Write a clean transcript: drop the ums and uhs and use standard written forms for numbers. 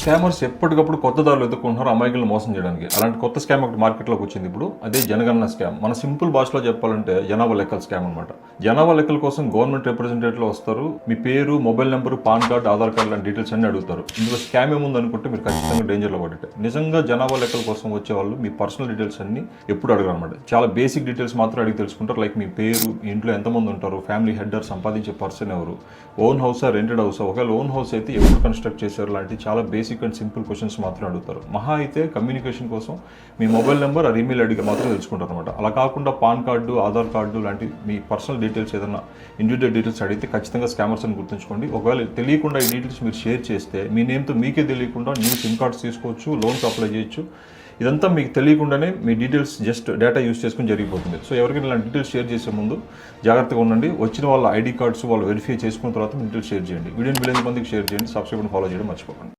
Scammers ఎప్పటికప్పుడు కొత్త దారులు ఎదుర్కొంటున్నారు అమాయకులను మోసం చేయడానికి. అలాంటి కొత్త స్కామ్ ఒకటి మార్కెట్లోకి వచ్చింది ఇప్పుడు. అదే జనగణన స్కామ్. మన సింపుల్ భాషలో చెప్పాలంటే జనాభా లెక్కల స్కామ్ అనమాట. జనాభా లెక్కల కోసం గవర్నమెంట్ రిప్రజెంటేటివ్లు వస్తారు. మీ పేరు, mobile number, pan card, Aadhaar card లాంటి డీటెయిల్స్ అన్ని అడుగుతారు. ఇందులో స్కామ్ ఏముంది అనుకుంటే మీరు ఖచ్చితంగా డేంజర్లో పడ్డట్టే. నిజంగా జనాభా లెక్కల కోసం వచ్చేవాళ్ళు మీ పర్సనల్ డీటెయిల్స్ అన్ని ఎప్పుడు అడగరు అనమాట. చాలా బేసిక్ డీటెయిల్స్ మాత్రం అడిగి తెలుసుకుంటారు. లైక్ మీ పేరు, మీ ఇంట్లో ఎంతమంది ఉంటారు, ఫ్యామిలీ హెడర్, సంపాదించే పర్సన్ ఎవరు, ఓన్ హౌసా, రెంటెడ్ హౌసా, ఒకవేళ ఓన్ హౌస్ అయితే ఎప్పుడు కన్స్ట్రక్ట్ చేశారు లాంటి చాలా బేసిక్ అండ్ సింపుల్ క్వశ్చన్స్ మాత్రం అడుగుతారు. మహా అయితే కమ్యూనికేషన్ కోసం మీ మొబైల్ నెంబర్ ఆ ఈమెయిల్ ఐడికి మాత్రం తెలుసుకుంటారు అనమాట. అలా కాకుండా పాన్ కార్డు, ఆధార్ కార్డు లాంటి మీ పర్సనల్ డీటెయిల్స్ ఏదైనా ఇండివిజువల్ డీటెయిల్స్ అడిగితే ఖచ్చితంగా స్కామర్స్ అని గుర్తుంచుకోండి. ఒకవేళ తెలియకుండా ఈ డీటెయిల్స్ మీరు షేర్ చేస్తే మీ నేమ్తో మీకే తెలియకుండా న్యూ సిమ్ కార్డ్స్ తీసుకోవచ్చు, లోన్స్ అప్లై చేయొచ్చు. ఇదంతా మీకు తెలియకుండానే మీ డీటెయిల్స్ జస్ట్ డేటా యూస్ చేసుకుని జరిగిపోతుంది. సో ఎవరికైనా ఇలాంటి డీటెయిల్స్ షేర్ చేసే ముందు జాగ్రత్తగా ఉండండి. వచ్చిన వాళ్ళ ఐడి కార్డ్స్ వాళ్ళు వెరిఫై చేసుకున్న తర్వాత డీటెయిల్స్ షేర్ చేయండి. వీడియోని వీలైన మందికి షేర్ చేయండి. సబ్స్క్రైబ్ అండ్ ఫాలో చేయడం మర్చిపోకండి.